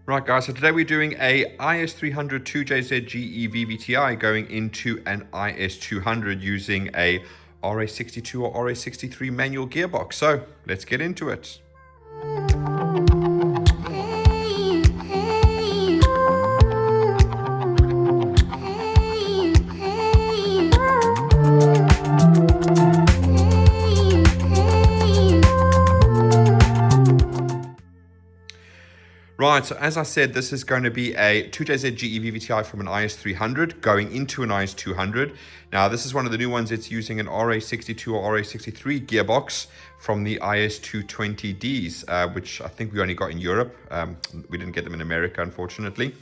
Right guys, so today we're doing a IS300 2JZ-GE VVT-i going into an IS200 using a RA62 or RA63 manual gearbox. So let's get into it. Right, so as I said, this is going to be a 2JZ-GE VVT-i from an IS300 going into an IS200. Now, this is one of the new ones. It's using an RA62 or RA63 gearbox from the IS220Ds, which I think we only got in Europe. We didn't get them in America, unfortunately.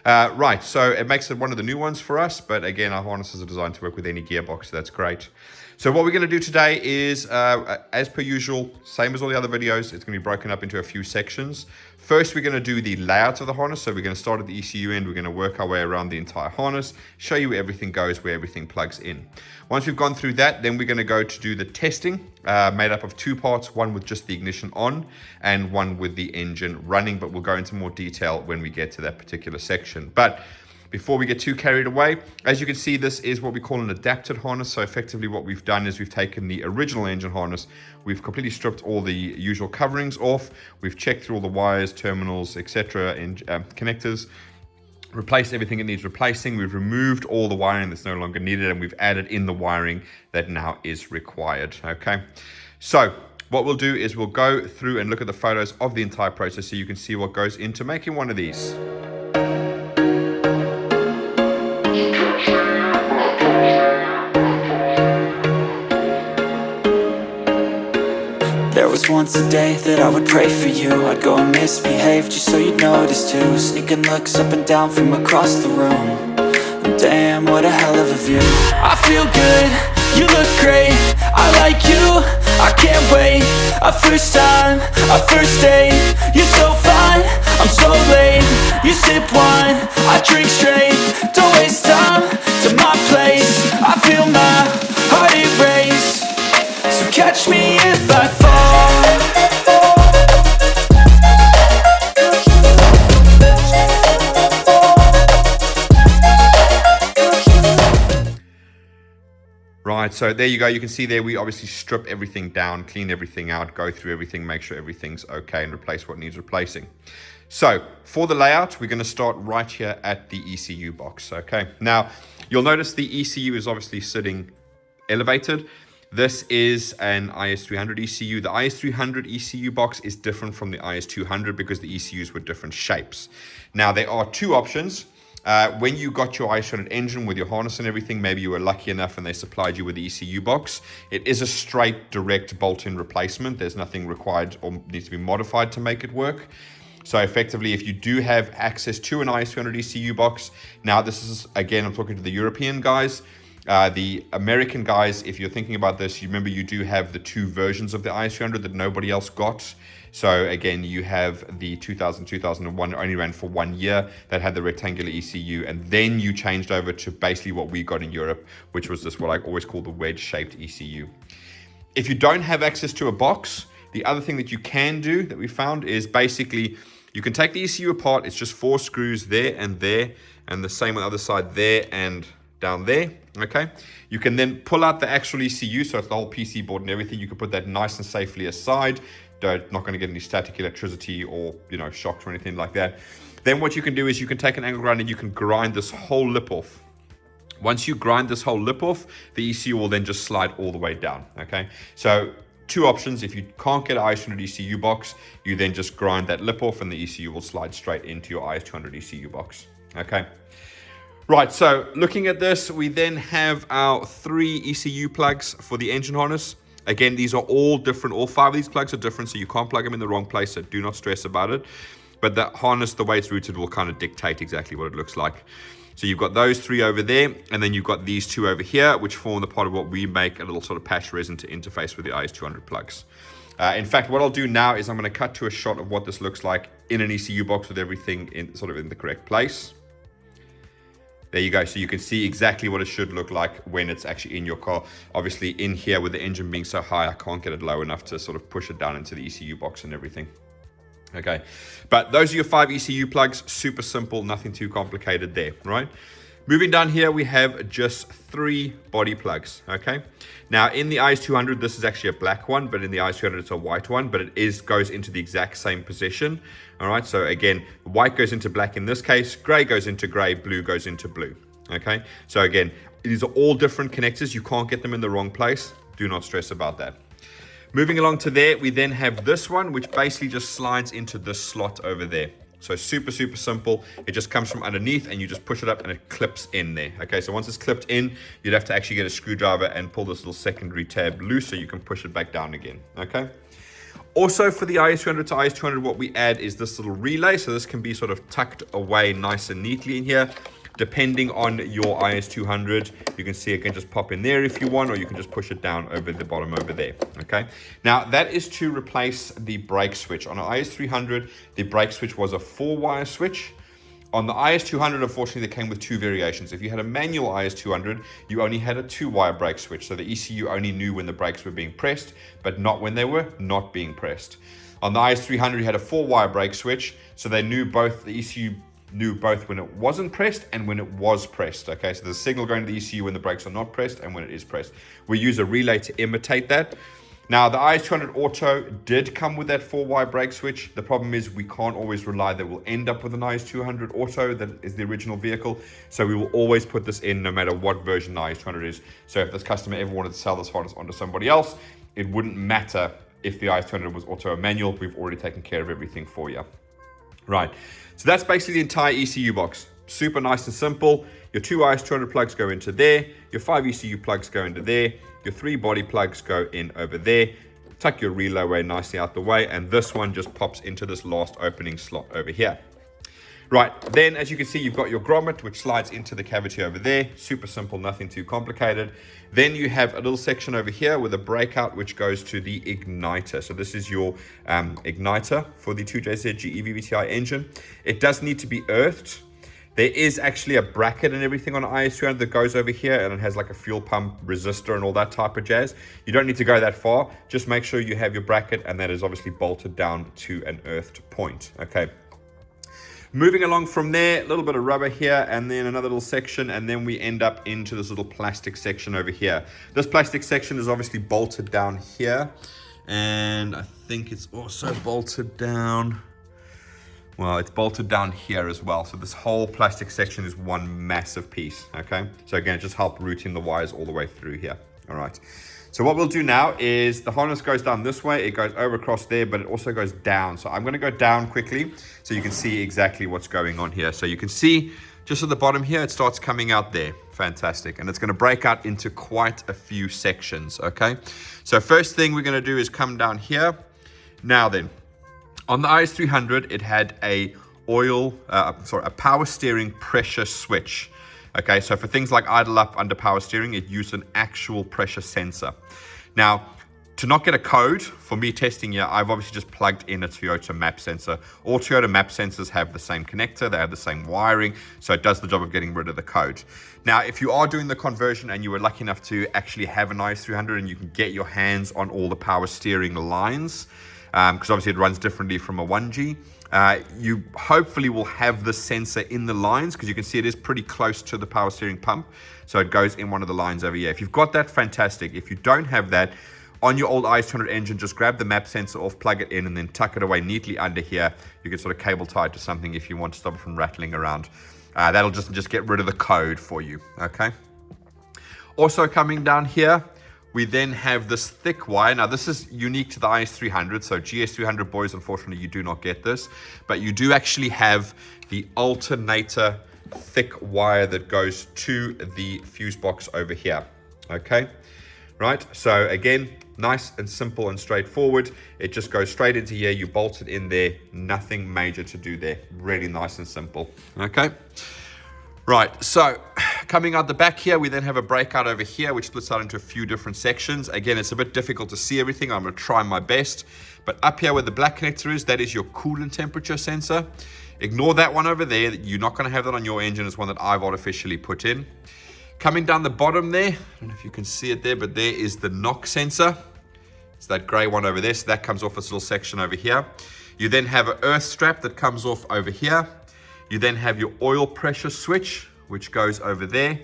Right, so it makes it one of the new ones for us, but again, our harnesses are designed to work with any gearbox, so that's great. So what we're going to do today is, as per usual, same as all the other videos, it's going to be broken up into a few sections. First, we're going to do the layout of the harness, so we're going to start at the ECU end, we're going to work our way around the entire harness, show you where everything goes, where everything plugs in. Once we've gone through that, then we're going to go to do the testing, made up of two parts, one with just the ignition on and one with the engine running, but we'll go into more detail when we get to that particular section. But before we get too carried away, as you can see, this is what we call an adapted harness. So effectively what we've done is we've taken the original engine harness, we've completely stripped all the usual coverings off, we've checked through all the wires, terminals, etc., and connectors, replaced everything it needs replacing, we've removed all the wiring that's no longer needed, and we've added in the wiring that now is required. Okay, so what we'll do is we'll go through and look at the photos of the entire process so you can see what goes into making one of these. There was once a day that I would pray for you. I'd go and misbehave just so you'd notice too. Sneaking looks up and down from across the room. And damn, what a hell of a view. I feel good, you look great, I like you, I can't wait. A first time, a first date. You're so fine, I'm so late. You sip wine, I drink straight. Don't waste time to my place. I feel my heart erase. So catch me if I fall. Right, so there you go. You can see there we obviously strip everything down, clean everything out, go through everything, make sure everything's okay, and replace what needs replacing. So for the layout, we're going to start right here at the ECU box. Okay, now you'll notice the ECU is obviously sitting elevated. This is an IS300 ECU. The IS300 ECU box is different from the IS200 because the ECUs were different shapes. Now, there are two options. When you got your IS300 engine with your harness and everything, maybe you were lucky enough and they supplied you with the ECU box. It is a straight, direct bolt-in replacement. There's nothing required or needs to be modified to make it work. So effectively, if you do have access to an IS300 ECU box, now this is, again, I'm talking to the European guys. The American guys, if you're thinking about this, you remember you do have the two versions of the IS300 that nobody else got. So again, you have the 2001 only ran for 1 year that had the rectangular ECU, and then you changed over to basically what we got in Europe, which was this what I always call the wedge-shaped ECU. If you don't have access to a box, the other thing that you can do that we found is basically you can take the ECU apart. It's just 4 screws there, and the same on the other side there and down there. Okay, you can then pull out the actual ECU, so it's the whole PC board and everything. You can put that nice and safely aside. Not going to get any static electricity or shocks or anything like that. Then what you can do is you can take an angle grinder and you can grind this whole lip off. Once you grind this whole lip off, the ECU will then just slide all the way down. Okay, so two options. If you can't get an IS300 ECU box, you then just grind that lip off and the ECU will slide straight into your IS200 ECU box. Okay. Right, so looking at this, we then have our 3 ECU plugs for the engine harness. Again, these are all different. All 5 of these plugs are different, so you can't plug them in the wrong place, so do not stress about it. But the harness, the way it's routed, will kind of dictate exactly what it looks like. So you've got those 3 over there, and then you've got these 2 over here, which form the part of what we make a little sort of patch resin to interface with the IS200 plugs. In fact, what I'll do now is I'm going to cut to a shot of what this looks like in an ECU box with everything in the correct place. There you go. So you can see exactly what it should look like when it's actually in your car. Obviously in here with the engine being so high, I can't get it low enough to sort of push it down into the ECU box and everything. Okay, but those are your 5 ECU plugs. Super simple, nothing too complicated there, right? Moving down here, we have just 3 body plugs, okay? Now, in the IS200, this is actually a black one, but in the IS300, it's a white one, but it goes into the exact same position, all right? So again, white goes into black in this case, gray goes into gray, blue goes into blue, okay? So again, these are all different connectors. You can't get them in the wrong place. Do not stress about that. Moving along to there, we then have this one, which basically just slides into this slot over there. So super, super simple. It just comes from underneath and you just push it up and it clips in there. Okay, so once it's clipped in, you'd have to actually get a screwdriver and pull this little secondary tab loose so you can push it back down again, okay? Also for the IS300 to IS200, what we add is this little relay. So this can be sort of tucked away nice and neatly in here. Depending on your IS200, you can see it can just pop in there if you want, or you can just push it down over the bottom over there, okay? Now, that is to replace the brake switch. On an IS300, the brake switch was a 4-wire switch. On the IS200, unfortunately, they came with 2 variations. If you had a manual IS200, you only had a 2-wire brake switch. So the ECU only knew when the brakes were being pressed, but not when they were not being pressed. On the IS300, you had a 4-wire brake switch, so they knew both, the ECU knew both when it wasn't pressed and when it was pressed. Okay, so there's a signal going to the ECU when the brakes are not pressed and when it is pressed. We use a relay to imitate that. Now, the IS200 Auto did come with that 4-wire brake switch. The problem is we can't always rely that we'll end up with an IS200 Auto that is the original vehicle. So we will always put this in no matter what version the IS200 is. So if this customer ever wanted to sell this harness onto somebody else, it wouldn't matter if the IS200 was auto or manual. We've already taken care of everything for you. Right, so that's basically the entire ECU box. Super nice and simple. Your 2 IS200 plugs go into there. Your 5 ECU plugs go into there. Your 3 body plugs go in over there. Tuck your relay away nicely out the way. And this one just pops into this last opening slot over here. Right, then as you can see, you've got your grommet, which slides into the cavity over there. Super simple, nothing too complicated. Then you have a little section over here with a breakout, which goes to the igniter. So this is your igniter for the 2JZ-GE VVT-i engine. It does need to be earthed. There is actually a bracket and everything on IS300 that goes over here, and it has like a fuel pump resistor and all that type of jazz. You don't need to go that far. Just make sure you have your bracket, and that is obviously bolted down to an earthed point, okay? Moving along from there, a little bit of rubber here and then another little section, and then we end up into this little plastic section over here. This plastic section is obviously bolted down here, and I think it's also bolted down. Well, it's bolted down here as well. So this whole plastic section is one massive piece, okay? So again, it just helps routing the wires all the way through here, all right? So what we'll do now is the harness goes down this way, it goes over across there, but it also goes down. So I'm gonna go down quickly so you can see exactly what's going on here. So you can see just at the bottom here, it starts coming out there. Fantastic. And it's gonna break out into quite a few sections, okay? So first thing we're gonna do is come down here. Now then, on the IS300, it had a power steering pressure switch. Okay, so for things like idle up under power steering, it used an actual pressure sensor. Now, to not get a code, for me testing here, I've obviously just plugged in a Toyota map sensor. All Toyota map sensors have the same connector, they have the same wiring, so it does the job of getting rid of the code. Now, if you are doing the conversion and you were lucky enough to actually have an IS300 and you can get your hands on all the power steering lines, because obviously it runs differently from a 1G, you hopefully will have the sensor in the lines, because you can see it is pretty close to the power steering pump. So it goes in one of the lines over here. If you've got that, fantastic. If you don't have that, on your old IS200 engine, just grab the map sensor off, plug it in, and then tuck it away neatly under here. You can sort of cable tie it to something if you want to stop it from rattling around. That'll just get rid of the code for you, okay? Also coming down here, we then have this thick wire. Now, this is unique to the IS300. So GS300 boys, unfortunately, you do not get this. But you do actually have the alternator thick wire that goes to the fuse box over here. Okay? Right? So again, nice and simple and straightforward. It just goes straight into here. You bolt it in there. Nothing major to do there. Really nice and simple. Okay? Right, so coming out the back here, we then have a breakout over here, which splits out into a few different sections. Again, it's a bit difficult to see everything. I'm gonna try my best. But up here where the black connector is, that is your coolant temperature sensor. Ignore that one over there. You're not gonna have that on your engine. It's one that I've artificially put in. Coming down the bottom there, I don't know if you can see it there, but there is the knock sensor. It's that gray one over there. So that comes off this little section over here. You then have an earth strap that comes off over here. You then have your oil pressure switch, which goes over there.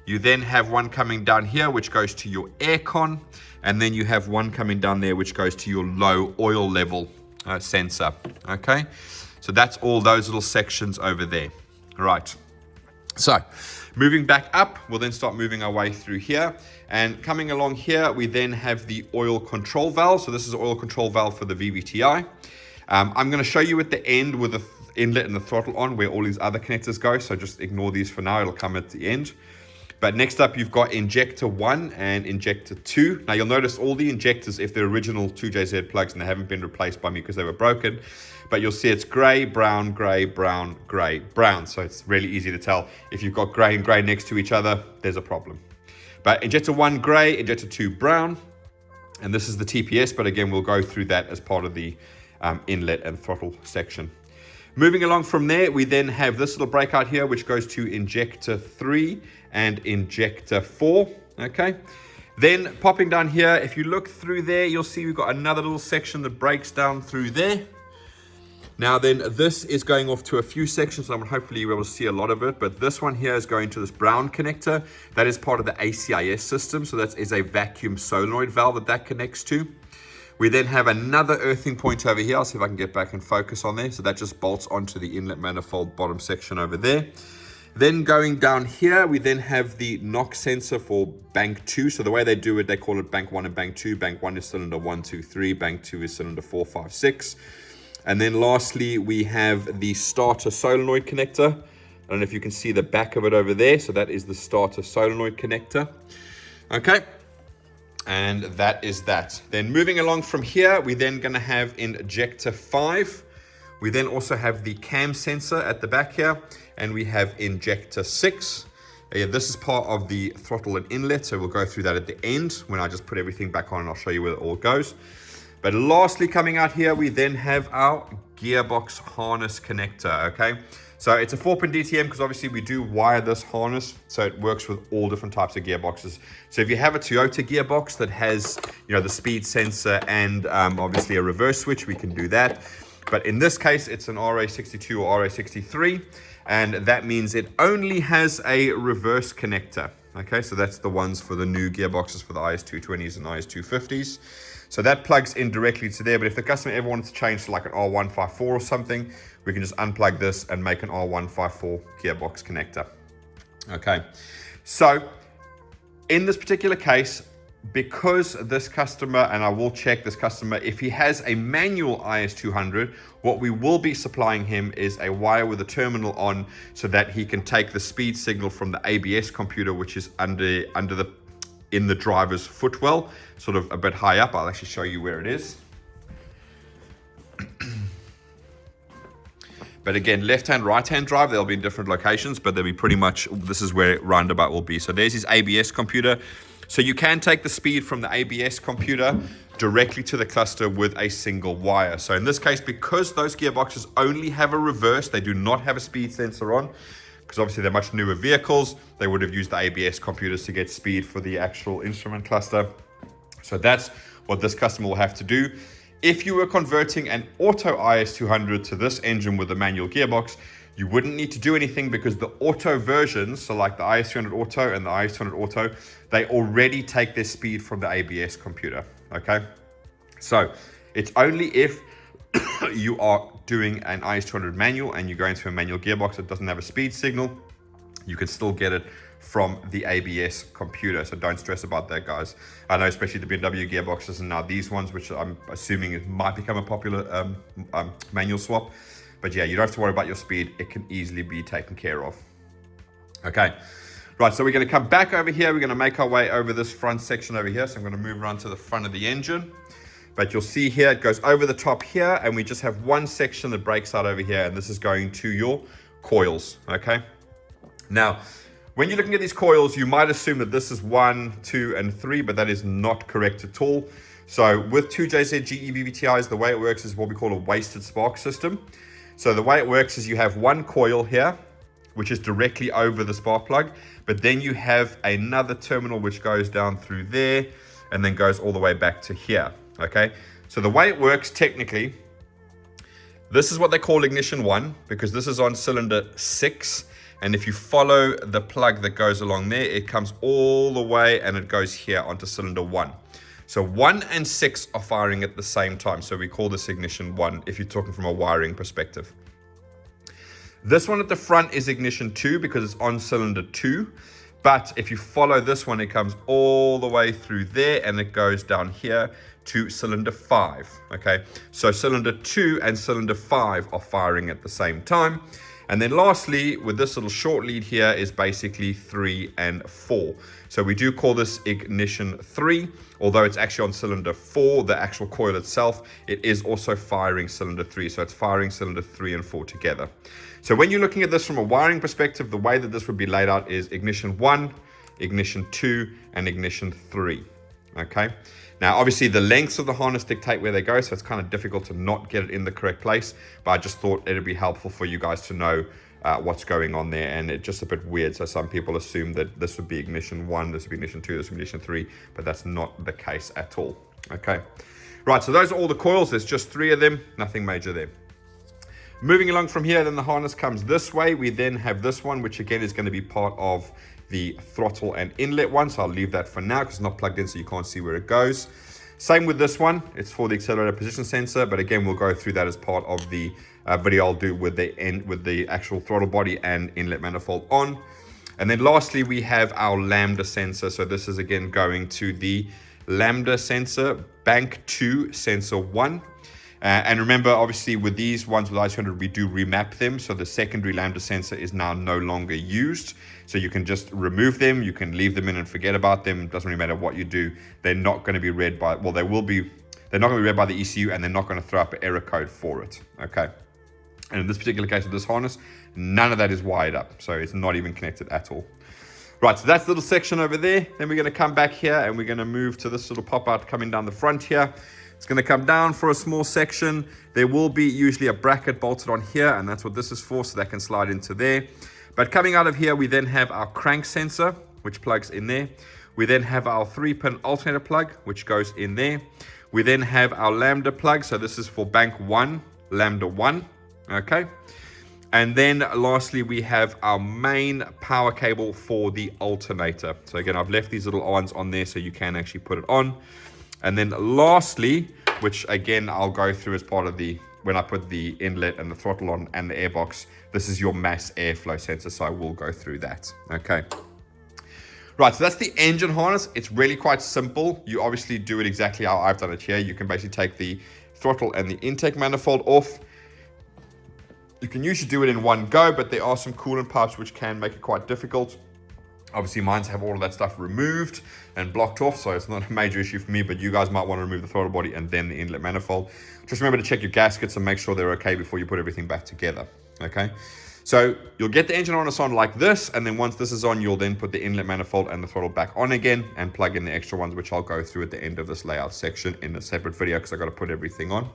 You then have one coming down here, which goes to your aircon. And then you have one coming down there, which goes to your low oil level sensor. Okay, so that's all those little sections over there. All right. So moving back up, we'll then start moving our way through here. And coming along here, we then have the oil control valve. So this is the oil control valve for the VVT-i. I'm going to show you at the end with the inlet and the throttle on where all these other connectors go. So just ignore these for now. It'll come at the end. But next up, you've got injector 1 and injector 2. Now, you'll notice all the injectors, if they're original 2JZ plugs and they haven't been replaced by me because they were broken, but you'll see it's gray, brown, gray, brown, gray, brown. So it's really easy to tell. If you've got gray and gray next to each other, there's a problem. But injector 1 gray, injector 2 brown. And this is the TPS, but again, we'll go through that as part of the inlet and throttle section. Moving along from there, we then have this little breakout here, which goes to injector 3 and injector 4, okay? Then popping down here, if you look through there, you'll see we've got another little section that breaks down through there. Now then, this is going off to a few sections, so hopefully you'll be able to see a lot of it, but this one here is going to this brown connector. That is part of the ACIS system, so that is a vacuum solenoid valve that connects to. We then have another earthing point over here. I'll see if I can get back and focus on there. So that just bolts onto the inlet manifold bottom section over there. Then going down here, we then have the knock sensor for bank 2. So the way they do it, they call it bank 1 and bank 2. Bank 1 is cylinder 1, 2, 3. Bank 2 is cylinder 4, 5, 6. And then lastly, we have the starter solenoid connector. I don't know if you can see the back of it over there. So that is the starter solenoid connector. Okay. And that is that. Then moving along from here, we're then going to have injector 5. We then also have the cam sensor at the back here, and we have injector 6. This is part of the throttle and inlet, so we'll go through that at the end when I just put everything back on, and I'll show you where it all goes. But lastly, coming out here, we then have our gearbox harness connector, okay? So it's a 4-pin DTM because obviously we do wire this harness, so it works with all different types of gearboxes. So if you have a Toyota gearbox that has, you know, the speed sensor and obviously a reverse switch, we can do that. But in this case, it's an RA62 or RA63, and that means it only has a reverse connector. Okay, so that's the ones for the new gearboxes for the IS220s and IS250s. So that plugs in directly to there, but if the customer ever wanted to change to like an R154 or something, we can just unplug this and make an R154 gearbox connector. Okay, so in this particular case, because this customer, and I will check this customer, if he has a manual IS200, what we will be supplying him is a wire with a terminal on so that he can take the speed signal from the ABS computer, which is in the driver's footwell, sort of a bit high up. I'll actually show you where it is. But again, left-hand, right-hand drive, they'll be in different locations, but they'll be pretty much, this is where roundabout will be. So there's his ABS computer. So you can take the speed from the ABS computer directly to the cluster with a single wire. So in this case, because those gearboxes only have a reverse, they do not have a speed sensor on, because obviously they're much newer vehicles, they would have used the ABS computers to get speed for the actual instrument cluster. So that's what this customer will have to do. If you were converting an auto IS200 to this engine with a manual gearbox, you wouldn't need to do anything because the auto versions, so like the IS300 Auto and the IS200 Auto, they already take their speed from the ABS computer, okay? So it's only if you are doing an IS200 manual and you go into a manual gearbox that doesn't have a speed signal, you can still get it from the ABS computer. So don't stress about that, guys. I know especially the BMW gearboxes and now these ones, which I'm assuming it might become a popular manual swap. But yeah, you don't have to worry about your speed. It can easily be taken care of. Okay, right, so we're gonna come back over here. We're gonna make our way over this front section over here. So I'm gonna move around to the front of the engine. But you'll see here, it goes over the top here, and we just have one section that breaks out over here, and this is going to your coils, okay? Now, when you're looking at these coils, you might assume that this is 1, 2, and 3, but that is not correct at all. So with 2JZ-GE VVT-Is, the way it works is what we call a wasted spark system. So the way it works is you have one coil here, which is directly over the spark plug, but then you have another terminal which goes down through there and then goes all the way back to here, okay? So the way it works technically This is what they call ignition 1 because this is on cylinder 6. And if you follow the plug that goes along there, it comes all the way and it goes here onto cylinder 1. So 1 and 6 are firing at the same time. So we call this ignition 1 if you're talking from a wiring perspective. This one at the front is ignition 2 because it's on cylinder 2. But if you follow this one, it comes all the way through there and it goes down here to cylinder 5. Okay, so cylinder 2 and cylinder 5 are firing at the same time. And then lastly, with this little short lead here is basically 3 and 4. So we do call this ignition 3, although it's actually on cylinder 4, the actual coil itself, it is also firing cylinder 3. So it's firing cylinder 3 and 4 together. So when you're looking at this from a wiring perspective, the way that this would be laid out is ignition 1, ignition 2, and ignition 3. Okay. Now, obviously, the lengths of the harness dictate where they go, so it's kind of difficult to not get it in the correct place. But I just thought it'd be helpful for you guys to know what's going on there, and it's just a bit weird. So some people assume that this would be ignition 1, this would be ignition 2, this would be ignition 3, but that's not the case at all. Okay, right. So those are all the coils. There's just 3 of them, nothing major there. Moving along from here, then the harness comes this way. We then have this one, which again is going to be part of the throttle and inlet one, so I'll leave that for now because it's not plugged in, so you can't see where it goes. Same with this one, it's for the accelerator position sensor, but again we'll go through that as part of the video I'll do with the actual throttle body and inlet manifold on. And then lastly we have our Lambda sensor. So this is again going to the Lambda sensor, bank 2 sensor 1. And remember, obviously, with these ones with IS300, we do remap them. So the secondary Lambda sensor is now no longer used. So you can just remove them. You can leave them in and forget about them. It doesn't really matter what you do. They're not going to be read by, well, they're not going to be read by the ECU, and they're not going to throw up an error code for it. Okay. And in this particular case with this harness, none of that is wired up. So it's not even connected at all. Right, so that's the little section over there. Then we're going to come back here and we're going to move to this little pop out coming down the front here. It's going to come down for a small section. There will be usually a bracket bolted on here, and that's what this is for, so that can slide into there. But coming out of here, we then have our crank sensor, which plugs in there. We then have our 3-pin alternator plug, which goes in there. We then have our Lambda plug, so this is for bank 1, Lambda 1, okay? And then lastly, we have our main power cable for the alternator. So again, I've left these little ones on there so you can actually put it on. And then lastly, which again, I'll go through as part of when I put the inlet and the throttle on and the airbox, this is your mass airflow sensor. So I will go through that. Okay. Right. So that's the engine harness. It's really quite simple. You obviously do it exactly how I've done it here. You can basically take the throttle and the intake manifold off. You can usually do it in one go, but there are some coolant pipes which can make it quite difficult. Obviously, mines have all of that stuff removed and blocked off, so it's not a major issue for me, but you guys might want to remove the throttle body and then the inlet manifold. Just remember to check your gaskets and make sure they're okay before you put everything back together, okay? So you'll get the engine harness on like this, and then once this is on, you'll then put the inlet manifold and the throttle back on again and plug in the extra ones, which I'll go through at the end of this layout section in a separate video because I've got to put everything on.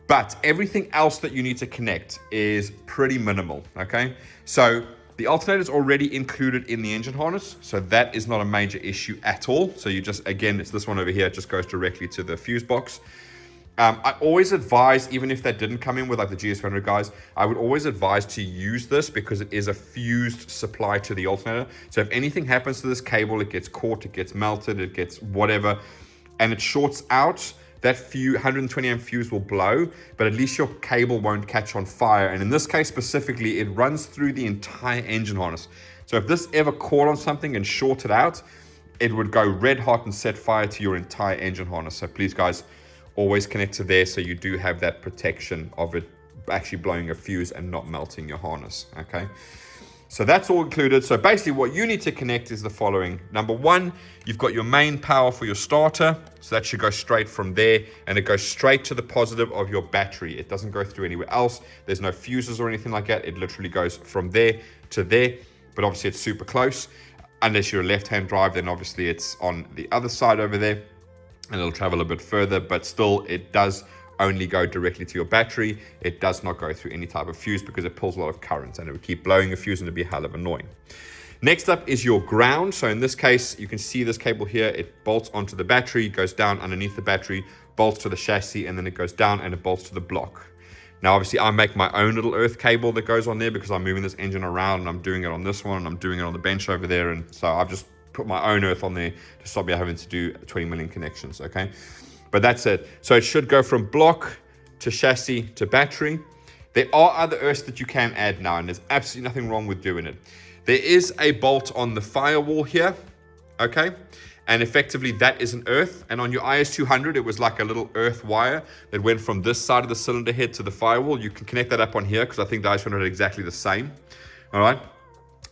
But everything else that you need to connect is pretty minimal, okay? So the alternator is already included in the engine harness, so that is not a major issue at all. So you just, again, it's this one over here, it just goes directly to the fuse box. I always advise, even if that didn't come in with like the GS100 guys, I would always advise to use this because it is a fused supply to the alternator. So if anything happens to this cable, it gets caught, it gets melted, it gets whatever, and it shorts out, that 120 amp fuse will blow, but at least your cable won't catch on fire. And in this case specifically, it runs through the entire engine harness. So if this ever caught on something and shorted out, it would go red hot and set fire to your entire engine harness. So please guys, always connect to there so you do have that protection of it actually blowing a fuse and not melting your harness, okay? So that's all included. So basically what you need to connect is the following. Number one, you've got your main power for your starter. So that should go straight from there, and it goes straight to the positive of your battery. It doesn't go through anywhere else. There's no fuses or anything like that. It literally goes from there to there, but obviously it's super close. Unless you're a left-hand drive, then obviously it's on the other side over there and it'll travel a bit further, but still it does only go directly to your battery. It does not go through any type of fuse because it pulls a lot of current and it would keep blowing a fuse and it'd be hell of annoying. Next up is your ground. So in this case, you can see this cable here, it bolts onto the battery, goes down underneath the battery, bolts to the chassis, and then it goes down and it bolts to the block. Now, obviously, I make my own little earth cable that goes on there because I'm moving this engine around and I'm doing it on this one and I'm doing it on the bench over there. And so I've just put my own earth on there to stop me having to do 20 million connections, okay? But that's it. So it should go from block to chassis to battery. There are other earths that you can add now, and there's absolutely nothing wrong with doing it. There is a bolt on the firewall here, okay? And effectively that is an earth. And on your IS200, it was like a little earth wire that went from this side of the cylinder head to the firewall. You can connect that up on here because I think the IS200 are exactly the same, all right?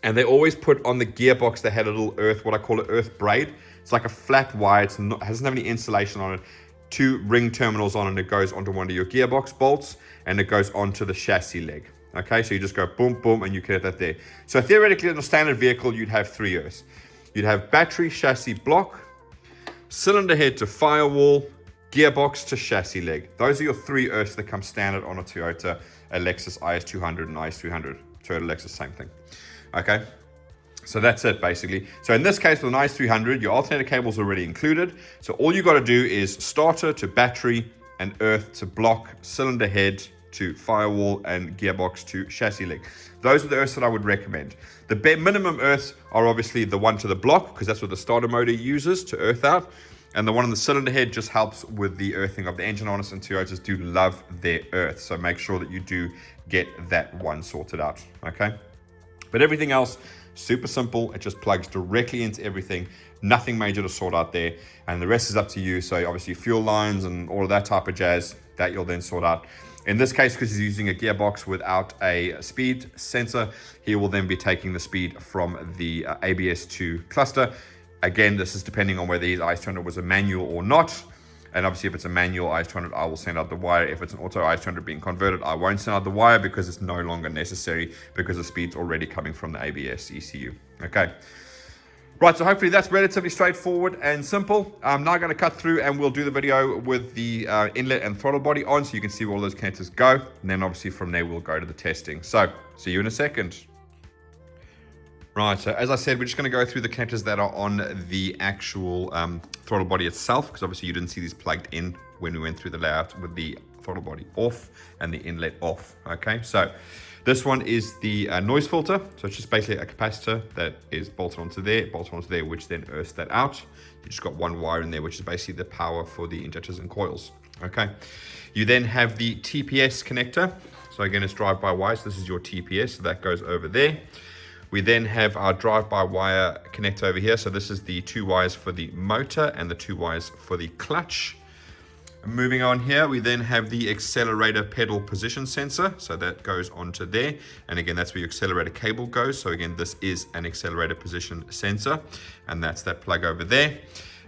And they always put on the gearbox, they had a little earth, what I call an earth braid. It's like a flat wire, it doesn't have any insulation on it. 2 ring terminals on, and it goes onto one of your gearbox bolts, and it goes onto the chassis leg. Okay, so you just go boom, boom, and you connect that there. So theoretically, in a standard vehicle, you'd have 3 earths. You'd have battery, chassis, block, cylinder head to firewall, gearbox to chassis leg. Those are your 3 earths that come standard on a Toyota, a Lexus IS200 and IS300. Toyota-Lexus, same thing. Okay, so that's it basically. So in this case with an IS300, your alternator cable's already included. So all you got to do is starter to battery and earth to block, cylinder head to firewall, and gearbox to chassis leg. Those are the earths that I would recommend. The bare minimum earths are obviously the one to the block, because that's what the starter motor uses to earth out. And the one on the cylinder head just helps with the earthing of the engine harness, and Toyotas do love their earth. So make sure that you do get that one sorted out, okay? But everything else, super simple. It just plugs directly into everything. Nothing major to sort out there. And the rest is up to you. So obviously fuel lines and all of that type of jazz, that you'll then sort out. In this case, because he's using a gearbox without a speed sensor, he will then be taking the speed from the ABS to cluster. Again, this is depending on whether his IS200 was a manual or not. And obviously, if it's a manual IS200, I will send out the wire. If it's an auto IS200 being converted, I won't send out the wire because it's no longer necessary because the speed's already coming from the ABS ECU. Okay. Right, so hopefully that's relatively straightforward and simple. I'm now going to cut through and we'll do the video with the inlet and throttle body on so you can see where all those connectors go. And then obviously from there, we'll go to the testing. So, see you in a second. Right, so as I said, we're just going to go through the connectors that are on the actual throttle body itself, because obviously you didn't see these plugged in when we went through the layout with the throttle body off and the inlet off. Okay, so this one is the noise filter. So it's just basically a capacitor that is bolted onto there, which then earths that out. You just got one wire in there, which is basically the power for the injectors and coils. Okay, you then have the TPS connector. So again, it's drive-by-wire. So this is your TPS, so that goes over there. We then have our drive-by-wire connector over here. So this is the 2 wires for the motor and the 2 wires for the clutch. Moving on here, we then have the accelerator pedal position sensor. So that goes onto there. And again, that's where your accelerator cable goes. So again, this is an accelerator position sensor. And that's that plug over there.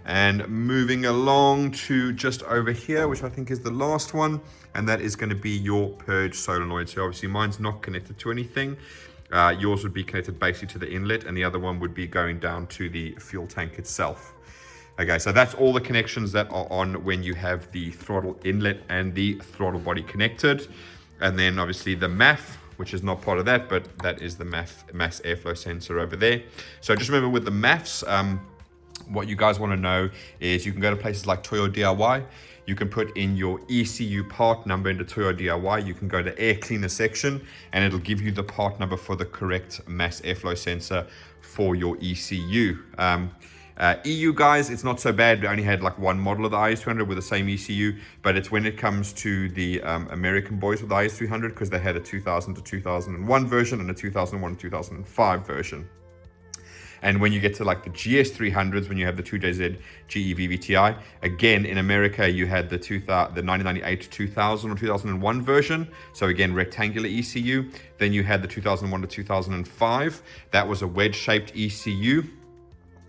And moving along to just over here, which I think is the last one. And that is going to be your purge solenoid. So obviously mine's not connected to anything. Yours would be connected basically to the inlet, and the other one would be going down to the fuel tank itself. Okay, so that's all the connections that are on when you have the throttle inlet and the throttle body connected. And then obviously the MAF, which is not part of that, but that is the mass airflow sensor over there. So just remember with the MAFs, what you guys want to know is you can go to places like Toyo DIY. You can put in your ECU part number into Toyo DIY. You can go to air cleaner section and it'll give you the part number for the correct mass airflow sensor for your ECU. EU guys, it's not so bad. We only had like one model of the IS200 with the same ECU, but it's when it comes to the American boys with the IS300, because they had a 2000 to 2001 version and a 2001 to 2005 version. And when you get to like the GS300s, when you have the 2JZ-GE VVT-i, again, in America, you had the 1998 to 2000 or 2001 version. So again, rectangular ECU. Then you had the 2001 to 2005. That was a wedge-shaped ECU.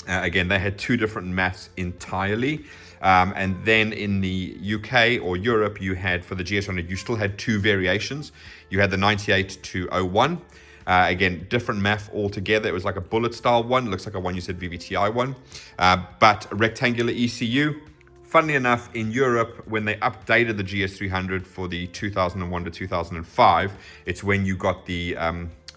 Again, they had 2 different maths entirely. And then in the UK or Europe, you had, for the GS100, you still had 2 variations. You had the 98 to 01. Again, different math altogether. It was like a bullet style one. It looks like a one you said VVT-i one. But a rectangular ECU. Funnily enough, in Europe, when they updated the GS300 for the 2001 to 2005, it's when you got the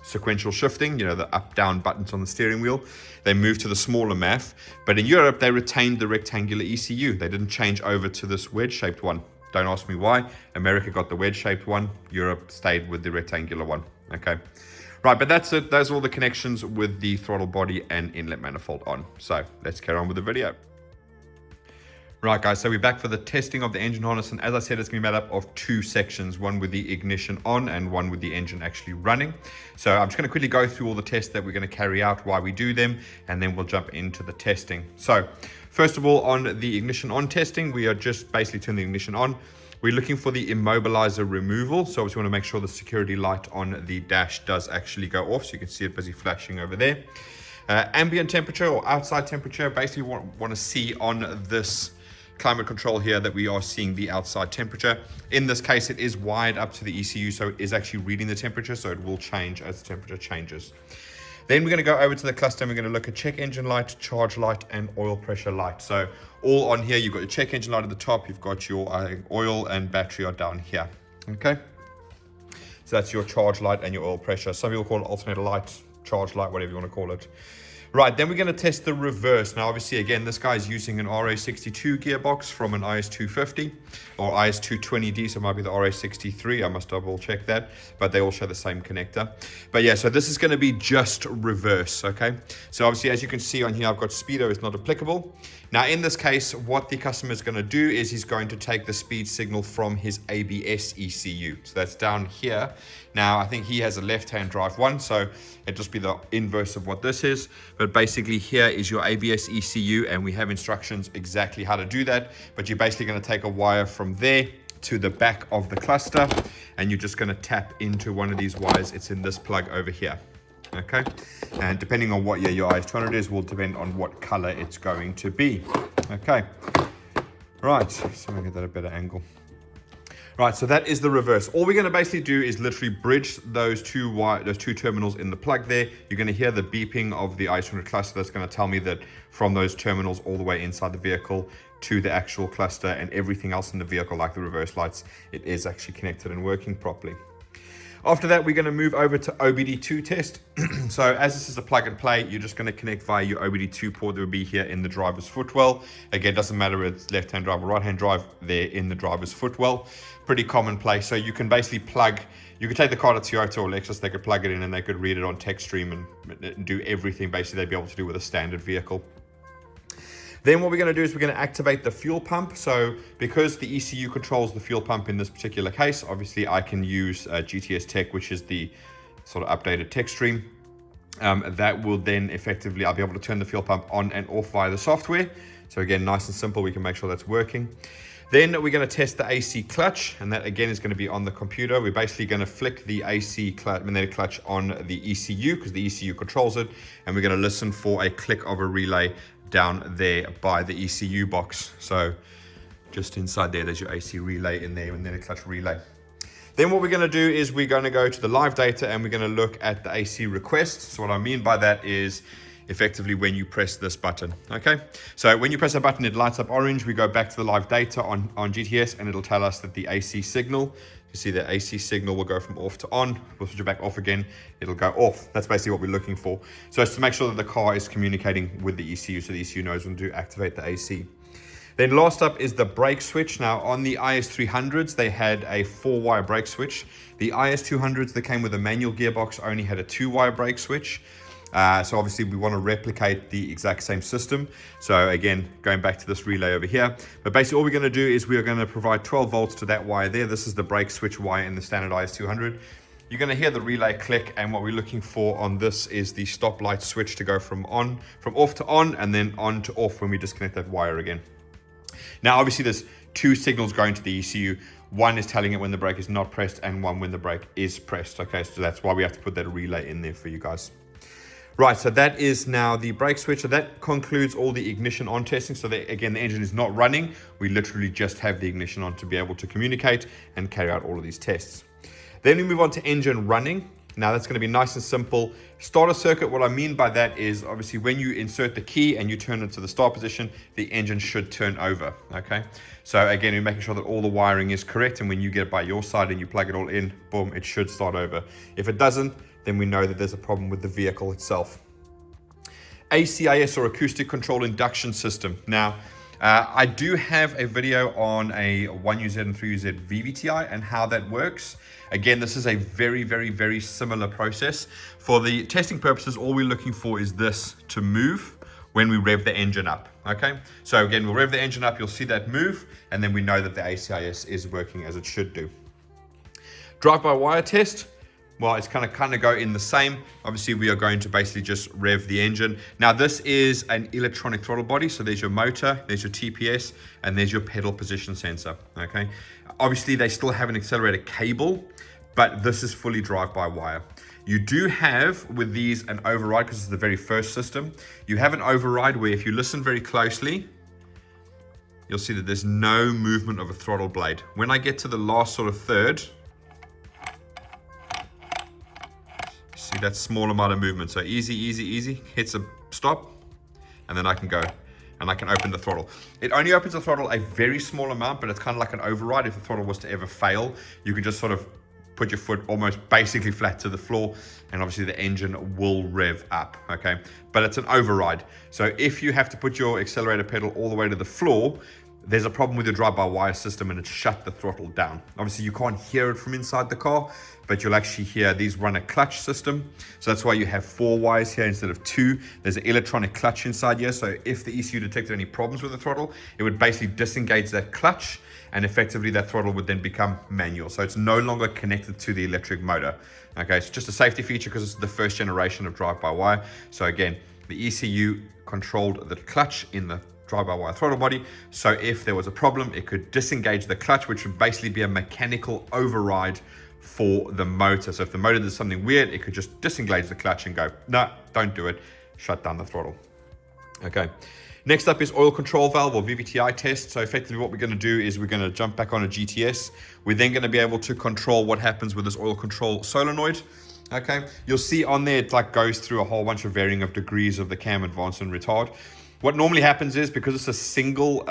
sequential shifting, you know, the up-down buttons on the steering wheel. They moved to the smaller math. But in Europe, they retained the rectangular ECU. They didn't change over to this wedge-shaped one. Don't ask me why. America got the wedge-shaped one. Europe stayed with the rectangular one. Okay. Right, but that's it. Those are all the connections with the throttle body and inlet manifold on. So let's carry on with the video. Right, guys, so we're back for the testing of the engine harness, and as I said, it's going to be made up of two sections, one with the ignition on and one with the engine actually running. So I'm just going to quickly go through all the tests that we're going to carry out, why we do them, and then we'll jump into the testing. So first of all, on the ignition on testing, we are just basically turning the ignition on. We're looking for the immobilizer removal, so obviously we want to make sure the security light on the dash does actually go off, so you can see it busy flashing over there. Ambient temperature or outside temperature, basically want to see on this climate control here that we are seeing the outside temperature. In this case, it is wired up to the ECU, so it is actually reading the temperature, so it will change as the temperature changes. Then we're going to go over to the cluster and we're going to look at check engine light, charge light, and oil pressure light. So all on here, you've got your check engine light at the top, you've got your oil and battery are down here. Okay, so that's your charge light and your oil pressure. Some people call it alternator light, charge light, whatever you want to call it. Right, then we're going to test the reverse. Now, obviously, again, this guy's using an RA62 gearbox from an IS250 or IS220D, so it might be the RA63. I must double check that, but they all share the same connector. But yeah, so this is going to be just reverse, okay? So obviously, as you can see on here, I've got speedo is not applicable. Now, in this case, what the customer is going to do is he's going to take the speed signal from his ABS ECU. So that's down here. Now, I think he has a left-hand drive one, so it'll just be the inverse of what this is. But basically, here is your ABS ECU, and we have instructions exactly how to do that. But you're basically going to take a wire from there to the back of the cluster, and you're just going to tap into one of these wires. It's in this plug over here. Okay, and depending on what year your IS200 is will depend on what color it's going to be. Okay, right, so I'm gonna get that a better angle. Right, so that is the reverse. All we're going to basically do is literally bridge those two terminals in the plug there. You're going to hear the beeping of the IS200 cluster. That's going to tell me that from those terminals all the way inside the vehicle to the actual cluster and everything else in the vehicle, like the reverse lights, it is actually connected and working properly. After that, we're going to move over to OBD2 test. So as this is a plug and play, you're just going to connect via your OBD2 port that will be here in the driver's footwell. Again, doesn't matter if it's left-hand drive or right-hand drive, they're in the driver's footwell. Pretty commonplace. So you can basically plug, you could take the car to Toyota or Lexus, they could plug it in and they could read it on TechStream and do everything basically they'd be able to do with a standard vehicle. Then what we're going to do is we're going to activate the fuel pump. So because the ECU controls the fuel pump in this particular case, obviously I can use GTS Tech, which is the sort of updated TechStream. That will then effectively, I'll be able to turn the fuel pump on and off via the software. So again, nice and simple, we can make sure that's working. Then we're going to test the AC clutch, and that again is going to be on the computer. We're basically going to flick the AC magnetic clutch on the ECU because the ECU controls it, and we're going to listen for a click of a relay down there by the ECU box. So just inside there's your AC relay in there, and then a clutch relay. Then what we're going to do is we're going to go to the live data and we're going to look at the AC request. So what I mean by that is effectively when you press this button. Okay, so when you press a button, it lights up orange. We go back to the live data on GTS and it'll tell us that the AC signal, you see the AC signal will go from off to on. We'll switch it back off again, it'll go off. That's basically what we're looking for. So it's to make sure that the car is communicating with the ECU, so the ECU knows when to activate the AC. Then last up is the brake switch. Now on the IS300s, they had a 4-wire brake switch. The IS200s that came with a manual gearbox only had a 2-wire brake switch. So obviously we want to replicate the exact same system. So again, going back to this relay over here, but basically all we're going to do is we are going to provide 12 volts to that wire there. This is the brake switch wire in the standard IS200. You're going to hear the relay click, and what we're looking for on this is the stop light switch to go from off to on, and then on to off when we disconnect that wire again. Now obviously there's two signals going to the ECU. One is telling it when the brake is not pressed, and one when the brake is pressed. Okay, so that's why we have to put that relay in there for you guys. Right, so that is now the brake switch. So that concludes all the ignition on testing. So that, again, the engine is not running. We literally just have the ignition on to be able to communicate and carry out all of these tests. Then we move on to engine running. Now that's going to be nice and simple. Starter circuit, what I mean by that is obviously when you insert the key and you turn it to the start position, the engine should turn over, okay? So again, we're making sure that all the wiring is correct, and when you get it by your side and you plug it all in, boom, it should start over. If it doesn't, then we know that there's a problem with the vehicle itself. ACIS or acoustic control induction system. Now, I do have a video on a 1UZ and 3UZ VVT-i and how that works. Again, this is a very, very, very similar process. For the testing purposes, all we're looking for is this to move when we rev the engine up, okay? So again, we'll rev the engine up, you'll see that move, and then we know that the ACIS is working as it should do. Drive-by-wire test, well, it's kind of go in the same. Obviously, we are going to basically just rev the engine. Now, this is an electronic throttle body, so there's your motor, there's your TPS, and there's your pedal position sensor, okay? Obviously, they still have an accelerator cable, but this is fully drive-by-wire. You do have, with these, an override, because it's the very first system. You have an override where if you listen very closely, you'll see that there's no movement of a throttle blade. When I get to the last sort of third, see that small amount of movement. So easy, easy, easy, hits a stop, and then I can go, and I can open the throttle. It only opens the throttle a very small amount, but it's kind of like an override. If the throttle was to ever fail, you can just sort of put your foot almost basically flat to the floor, and obviously the engine will rev up, okay? But it's an override. So if you have to put your accelerator pedal all the way to the floor, there's a problem with your drive-by-wire system and it's shut the throttle down. Obviously you can't hear it from inside the car, but you'll actually hear these run a clutch system. So that's why you have 4 wires here instead of 2. There's an electronic clutch inside here. So if the ECU detected any problems with the throttle, it would basically disengage that clutch, and effectively that throttle would then become manual. So it's no longer connected to the electric motor. Okay, it's just a safety feature because it's the first generation of drive-by-wire. So again, the ECU controlled the clutch in the drive-by-wire throttle body. So if there was a problem, it could disengage the clutch, which would basically be a mechanical override for the motor. So if the motor did something weird, it could just disengage the clutch and go, no, don't do it, shut down the throttle. Okay. Next up is oil control valve or VVT-i test. So effectively what we're going to do is we're going to jump back on a GTS. We're then going to be able to control what happens with this oil control solenoid. Okay, you'll see on there it like goes through a whole bunch of varying of degrees of the cam, advance, and retard. What normally happens is, because it's a single,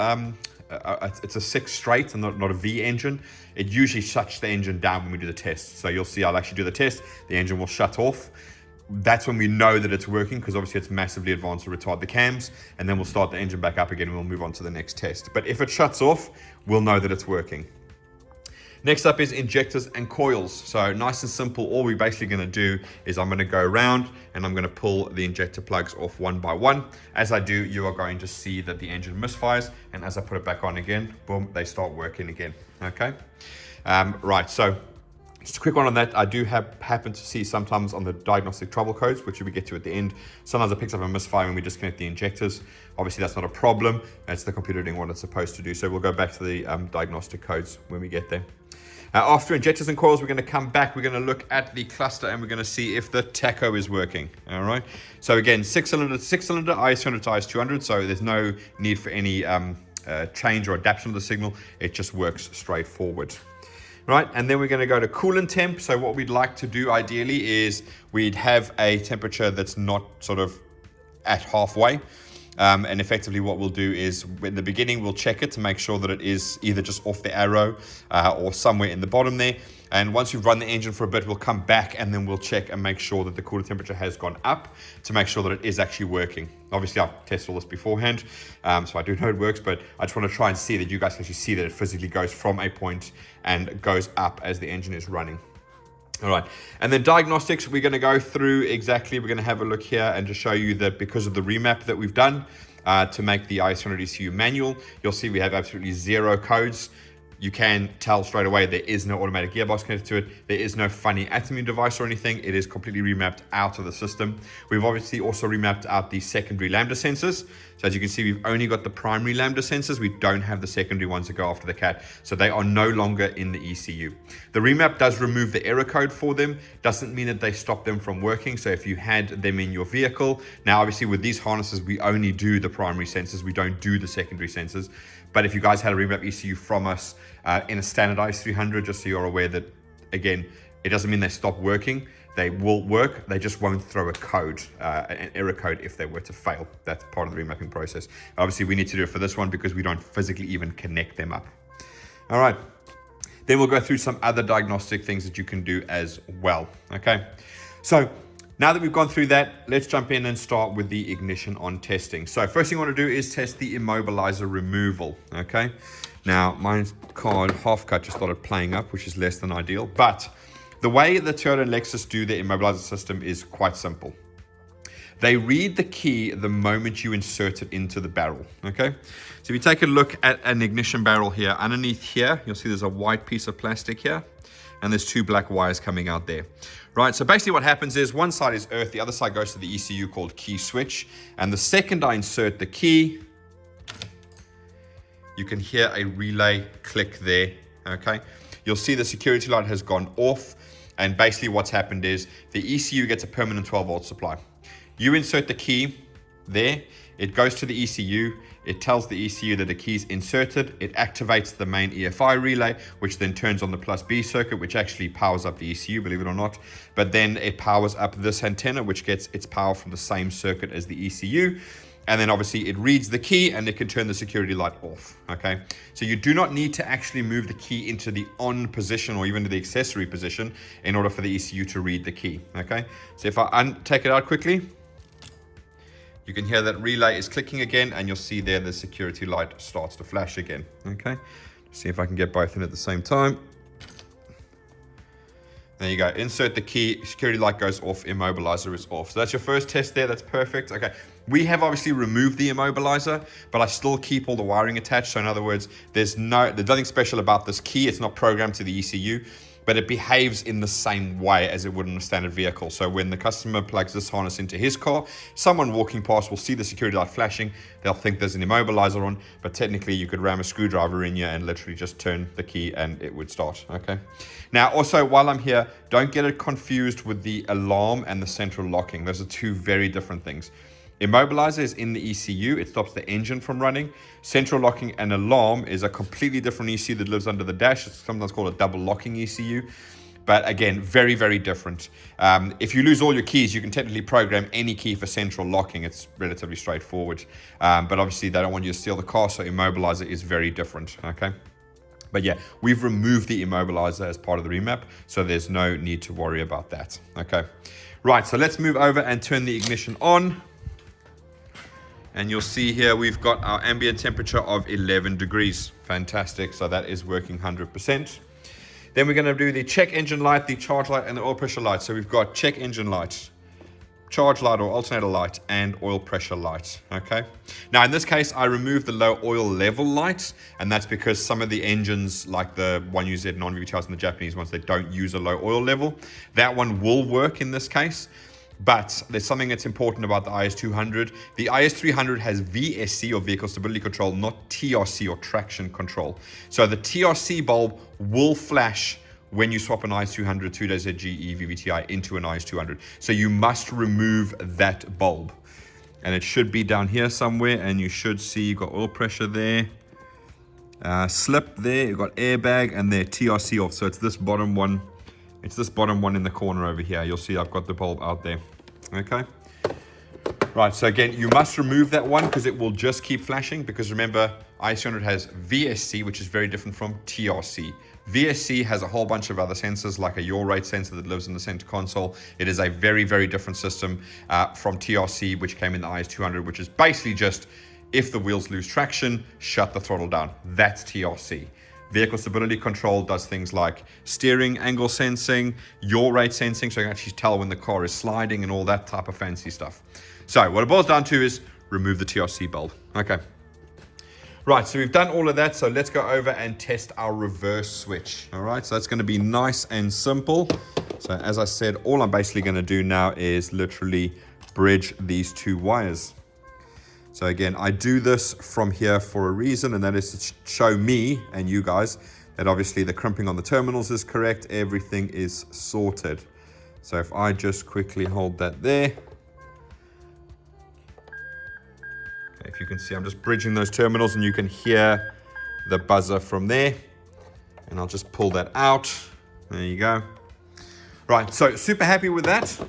it's a 6 straight and not a V engine, it usually shuts the engine down when we do the test. So you'll see I'll actually do the test, the engine will shut off. That's when we know that it's working, because obviously it's massively advanced to retard the cams, and then we'll start the engine back up again and we'll move on to the next test. But if it shuts off, we'll know that it's working. Next up is injectors and coils. So nice and simple, all we're basically going to do is I'm going to go around and I'm going to pull the injector plugs off one by one. As I do, you are going to see that the engine misfires, and as I put it back on again, boom, they start working again. Okay, right, so just a quick one on that. I do happen to see sometimes on the diagnostic trouble codes, which we get to at the end, sometimes it picks up a misfire when we disconnect the injectors. Obviously that's not a problem, it's the computer doing what it's supposed to do. So we'll go back to the diagnostic codes when we get there. After injectors and coils, we're going to come back, we're going to look at the cluster, and we're going to see if the tacho is working. All right, so again, 6-cylinder IS300 to IS200, so there's no need for any change or adaptation of the signal. It just works straightforward. Right, and then we're going to go to coolant temp. So what we'd like to do ideally is we'd have a temperature that's not sort of at halfway. And effectively what we'll do is in the beginning, we'll check it to make sure that it is either just off the arrow or somewhere in the bottom there. And once we've run the engine for a bit, we'll come back and then we'll check and make sure that the coolant temperature has gone up to make sure that it is actually working. Obviously, I've tested all this beforehand, so I do know it works, but I just want to try and see that you guys can actually see that it physically goes from a point and goes up as the engine is running. All right, and then diagnostics, we're going to go through exactly, we're going to have a look here and just show you that because of the remap that we've done to make the IS300 ECU manual, you'll see we have absolutely 0 codes. You can tell straight away there is no automatic gearbox connected to it. There is no funny atomy device or anything. It is completely remapped out of the system. We've obviously also remapped out the secondary Lambda sensors. So as you can see, we've only got the primary Lambda sensors. We don't have the secondary ones that go after the cat. So they are no longer in the ECU. The remap does remove the error code for them. Doesn't mean that they stop them from working. So if you had them in your vehicle, now obviously with these harnesses, we only do the primary sensors. We don't do the secondary sensors. But if you guys had a remap ECU from us in a standard IS300, just so you're aware that, again, it doesn't mean they stop working. They will work, they just won't throw a code, an error code if they were to fail. That's part of the remapping process. Obviously, we need to do it for this one because we don't physically even connect them up. All right, then we'll go through some other diagnostic things that you can do as well, okay? So Now that we've gone through that, let's jump in and start with the ignition on testing. So first thing I want to do is test the immobilizer removal, okay? Now, my card half cut just started playing up, which is less than ideal, but the way the Toyota and Lexus do their immobilizer system is quite simple. They read the key the moment you insert it into the barrel, okay? So if you take a look at an ignition barrel here, underneath here, you'll see there's a white piece of plastic here, and there's two black wires coming out there. Right, so basically what happens is one side is earth, the other side goes to the ECU called key switch, and the second I insert the key, you can hear a relay click there, okay? You'll see the security light has gone off, and basically what's happened is the ECU gets a permanent 12-volt supply. You insert the key there, it goes to the ECU, it tells the ECU that the key's inserted, it activates the main EFI relay, which then turns on the plus B circuit, which actually powers up the ECU, believe it or not. But then it powers up this antenna, which gets its power from the same circuit as the ECU. And then obviously it reads the key and it can turn the security light off, okay? So you do not need to actually move the key into the on position or even to the accessory position in order for the ECU to read the key, okay? So if I take it out quickly, you can hear that relay is clicking again, and you'll see there the security light starts to flash again, okay? See if I can get both in at the same time. There you go, insert the key, security light goes off, immobilizer is off. So that's your first test there, that's perfect. Okay, we have obviously removed the immobilizer, but I still keep all the wiring attached. So in other words, there's nothing special about this key, it's not programmed to the ECU, but it behaves in the same way as it would in a standard vehicle. So when the customer plugs this harness into his car, someone walking past will see the security light flashing. They'll think there's an immobilizer on, but technically you could ram a screwdriver in here and literally just turn the key and it would start, okay? Now, also, while I'm here, don't get it confused with the alarm and the central locking. Those are two very different things. Immobilizer is in the ECU, it stops the engine from running. Central locking and alarm is a completely different ECU that lives under the dash. It's sometimes called a double locking ECU. But again, very, very different. If you lose all your keys, you can technically program any key for central locking. It's relatively straightforward. But obviously they don't want you to steal the car, so immobilizer is very different, okay? But yeah, we've removed the immobilizer as part of the remap, so there's no need to worry about that, okay? Right, so let's move over and turn the ignition on. And you'll see here we've got our ambient temperature of 11 degrees. Fantastic, so that is working 100%. Then we're going to do the check engine light, the charge light, and the oil pressure light. So we've got check engine light, charge light or alternator light, and oil pressure light, okay? Now in this case, I removed the low oil level light, and that's because some of the engines, like the 1UZ non-VVT-Is and the Japanese ones, they don't use a low oil level. That one will work in this case. But there's something that's important about the IS200. The IS300 has VSC or vehicle stability control, not TRC or traction control. So the TRC bulb will flash when you swap an IS300 2JZ-GE VVT-i into an IS200. So you must remove that bulb. And it should be down here somewhere, and you should see you've got oil pressure there. Slip there, you've got airbag, and there TRC off. So it's this bottom one. It's this bottom one in the corner over here. You'll see I've got the bulb out there, okay? Right, so again, you must remove that one because it will just keep flashing, because remember, IS300 has VSC, which is very different from TRC. VSC has a whole bunch of other sensors, like a yaw rate sensor that lives in the center console. It is a very, very different system from TRC, which came in the IS200, which is basically just, if the wheels lose traction, shut the throttle down. That's TRC. Vehicle stability control does things like steering angle sensing, yaw rate sensing, so you can actually tell when the car is sliding and all that type of fancy stuff. So what it boils down to is remove the TRC bulb. Okay. Right, so we've done all of that, so let's go over and test our reverse switch. All right, so that's going to be nice and simple. So as I said, all I'm basically going to do now is literally bridge these two wires. So again, I do this from here for a reason, and that is to show me and you guys that obviously the crimping on the terminals is correct, everything is sorted. So if I just quickly hold that there. Okay, if you can see, I'm just bridging those terminals, and you can hear the buzzer from there. And I'll just pull that out. There you go. Right, so super happy with that.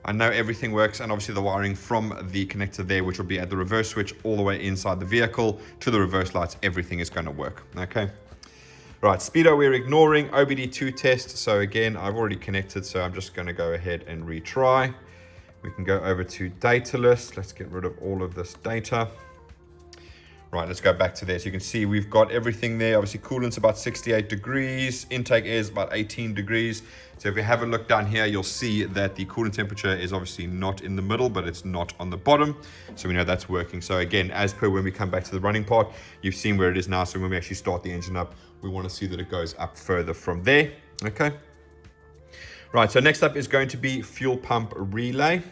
I know everything works, and obviously the wiring from the connector there, which will be at the reverse switch all the way inside the vehicle to the reverse lights, everything is going to work, okay? Right, speedo we're ignoring, OBD2 test. So again, I've already connected, so I'm just going to go ahead and retry. We can go over to data list. Let's get rid of all of this data. Right, let's go back to there. So you can see we've got everything there. Obviously, coolant's about 68 degrees. Intake air is about 18 degrees. So if you have a look down here, you'll see that the coolant temperature is obviously not in the middle, but it's not on the bottom. So we know that's working. So again, as per when we come back to the running part, you've seen where it is now. So when we actually start the engine up, we want to see that it goes up further from there. Okay. Right, so next up is going to be fuel pump relay.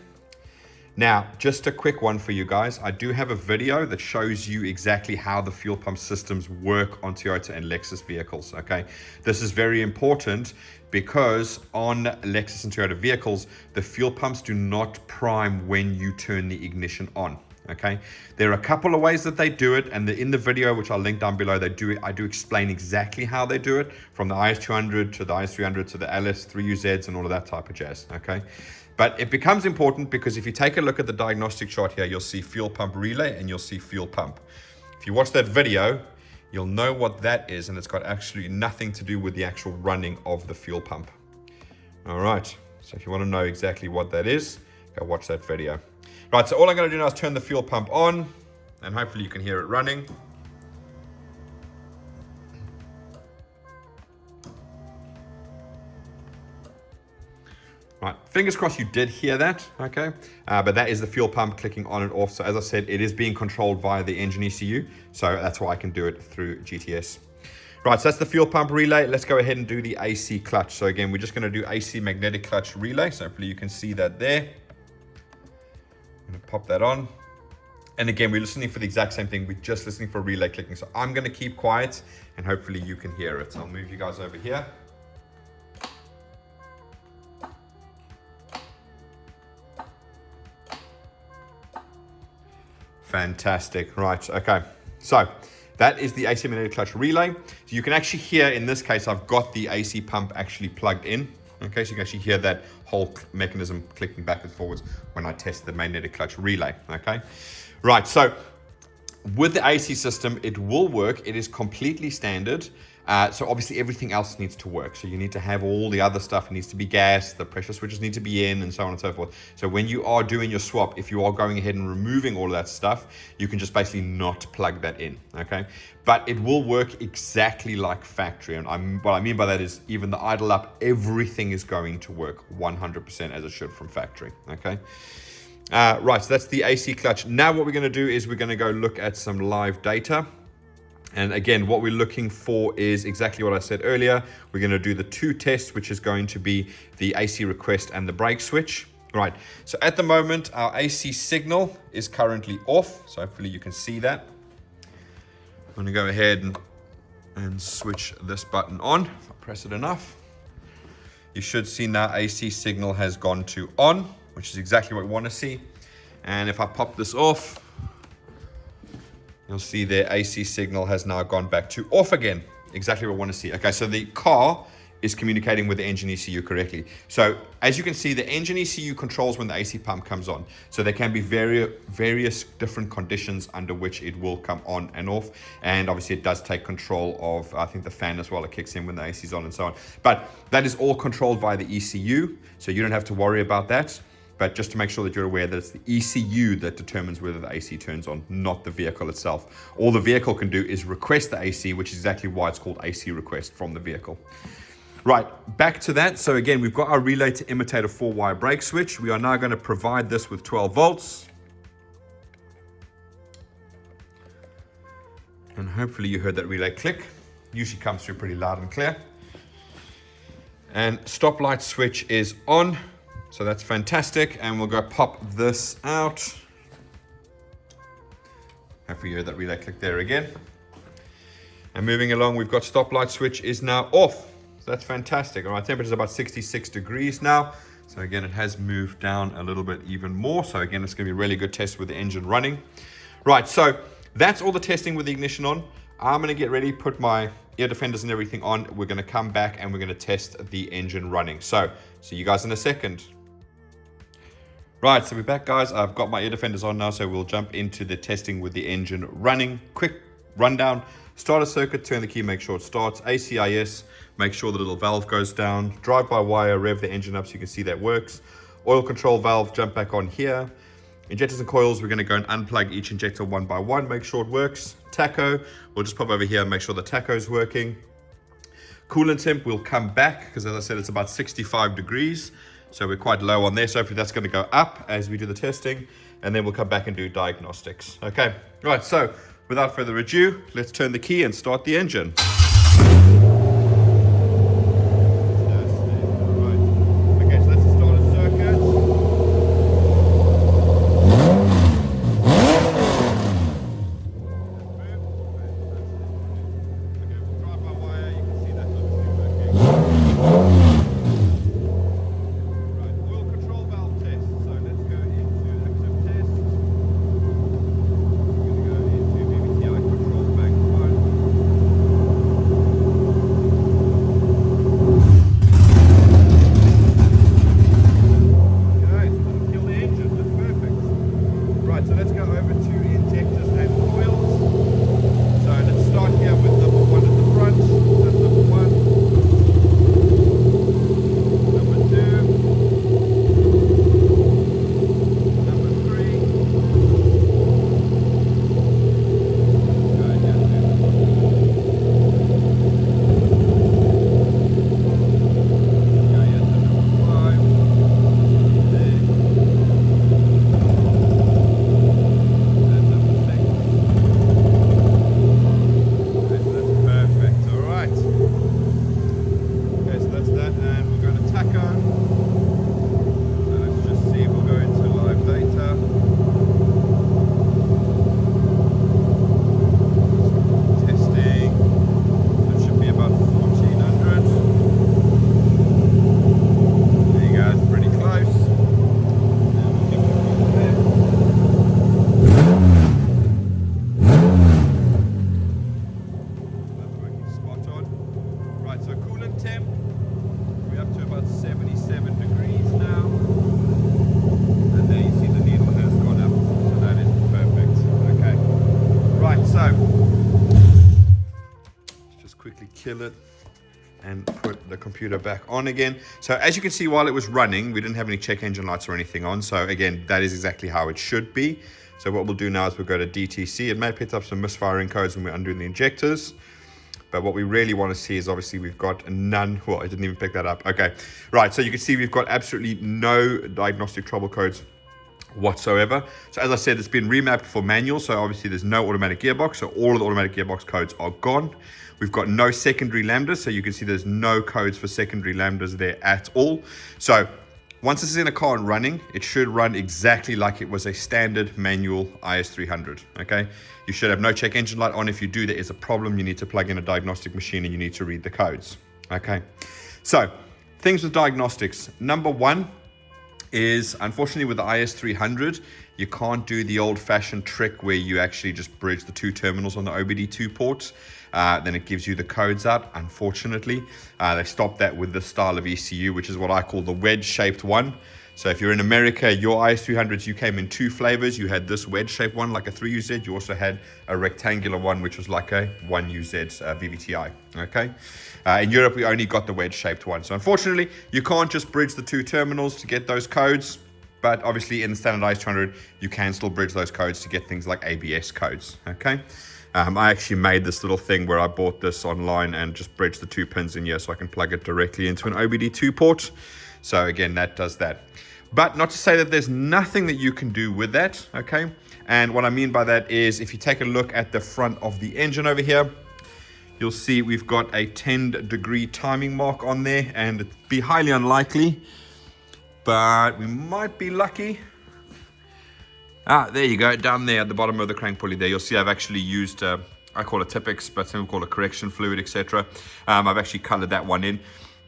Now, just a quick one for you guys. I do have a video that shows you exactly how the fuel pump systems work on Toyota and Lexus vehicles, okay? This is very important because on Lexus and Toyota vehicles, the fuel pumps do not prime when you turn the ignition on, okay? There are a couple of ways that they do it, and in the video, which I'll link down below, I do explain exactly how they do it, from the IS200 to the IS300 to the LS3UZs and all of that type of jazz, okay? But it becomes important because if you take a look at the diagnostic chart here, you'll see fuel pump relay and you'll see fuel pump. If you watch that video, you'll know what that is, and it's got actually nothing to do with the actual running of the fuel pump. All right, so if you want to know exactly what that is, go watch that video. Right, so all I'm going to do now is turn the fuel pump on, and hopefully you can hear it running. Right, fingers crossed you did hear that, okay? But that is the fuel pump clicking on and off. So as I said, it is being controlled via the engine ECU. So that's why I can do it through GTS. Right, so that's the fuel pump relay. Let's go ahead and do the AC clutch. So again, we're just gonna do AC magnetic clutch relay. So hopefully you can see that there. I'm gonna pop that on. And again, we're listening for the exact same thing. We're just listening for relay clicking. So I'm gonna keep quiet and hopefully you can hear it. So I'll move you guys over here. Fantastic. Right, okay. So that is the AC magnetic clutch relay. So you can actually hear, in this case, I've got the AC pump actually plugged in. Okay, so you can actually hear that whole mechanism clicking back and forwards when I test the magnetic clutch relay. Okay, right. So with the AC system, it will work. It is completely standard. So obviously everything else needs to work. So you need to have all the other stuff. It needs to be gas, the pressure switches need to be in, and so on and so forth. So when you are doing your swap, if you are going ahead and removing all of that stuff, you can just basically not plug that in, okay? But it will work exactly like factory. And what I mean by that is even the idle up, everything is going to work 100% as it should from factory, okay? Right, so that's the AC clutch. Now what we're gonna do is we're gonna go look at some live data. And again, what we're looking for is exactly what I said earlier. We're going to do the two tests, which is going to be the AC request and the brake switch. Right, so at the moment, our AC signal is currently off. So hopefully you can see that. I'm going to go ahead and switch this button on. If I press it enough, you should see now AC signal has gone to on, which is exactly what we want to see. And if I pop this off, you'll see their AC signal has now gone back to off again. Exactly what we want to see. Okay, so the car is communicating with the engine ECU correctly. So as you can see, the engine ECU controls when the AC pump comes on. So there can be various different conditions under which it will come on and off. And obviously it does take control of, I think, the fan as well. It kicks in when the AC is on and so on. But that is all controlled by the ECU. So you don't have to worry about that. But just to make sure that you're aware that it's the ECU that determines whether the AC turns on, not the vehicle itself. All the vehicle can do is request the AC, which is exactly why it's called AC request from the vehicle. Right, back to that. So again, we've got our relay to imitate a 4-wire brake switch. We are now going to provide this with 12 volts. And hopefully you heard that relay click. Usually comes through pretty loud and clear. And stoplight switch is on. So that's fantastic, and we'll go pop this out. Hopefully you heard that relay click there again. And moving along, we've got stoplight switch is now off. So that's fantastic. All right, temperature is about 66 degrees now. So again, it has moved down a little bit even more. So again, it's gonna be a really good test with the engine running. Right, so that's all the testing with the ignition on. I'm gonna get ready, put my ear defenders and everything on. We're gonna come back and we're gonna test the engine running. So, see you guys in a second. Right, so we're back, guys. I've got my ear defenders on now, so we'll jump into the testing with the engine running. Quick rundown. Start a circuit, turn the key, make sure it starts. ACIS, make sure the little valve goes down. Drive-by-wire, rev the engine up so you can see that works. Oil control valve, jump back on here. Injectors and coils, we're going to go and unplug each injector one by one, make sure it works. Tacho, we'll just pop over here and make sure the tacho is working. Coolant temp, we'll come back because as I said, it's about 65 degrees. So we're quite low on there. So hopefully that's going to go up as we do the testing. And then we'll come back and do diagnostics. Okay, right, so without further ado, let's turn the key and start the engine. Kill it and put the computer back on again. So as you can see, while it was running, we didn't have any check engine lights or anything on. So again, that is exactly how it should be. So what we'll do now is we'll go to DTC. It may pick up some misfiring codes when we're undoing the injectors, but what we really want to see is obviously we've got none. Well, I didn't even pick that up. Okay, right. So you can see we've got absolutely no diagnostic trouble codes whatsoever. So as I said, it's been remapped for manual. So obviously there's no automatic gearbox. So all of the automatic gearbox codes are gone. We've got no secondary lambdas, so you can see there's no codes for secondary lambdas there at all. So once this is in a car and running, it should run exactly like it was a standard manual IS300, okay? You should have no check engine light on. If you do, there is a problem. You need to plug in a diagnostic machine and you need to read the codes, okay? So things with diagnostics. Number one is, unfortunately, with the IS300, you can't do the old-fashioned trick where you actually just bridge the two terminals on the OBD2 ports. Then it gives you the codes out. Unfortunately, they stopped that with this style of ECU, which is what I call the wedge-shaped one. So if you're in America, your IS300s, you came in two flavors. You had this wedge-shaped one, like a 3UZ. You also had a rectangular one, which was like a 1UZ VVT-i, okay? In Europe, we only got the wedge-shaped one. So unfortunately, you can't just bridge the two terminals to get those codes. But obviously, in the standard IS200, you can still bridge those codes to get things like ABS codes, okay? I actually made this little thing where I bought this online and just bridged the two pins in here so I can plug it directly into an OBD2 port. So again, that does that. But not to say that there's nothing that you can do with that, okay? And what I mean by that is if you take a look at the front of the engine over here, you'll see we've got a 10-degree timing mark on there, and it'd be highly unlikely, but we might be lucky. There you go, down there at the bottom of the crank pulley there, you'll see I've actually used, I call it Tipex, but some call it correction fluid, etc. I've actually colored that one in.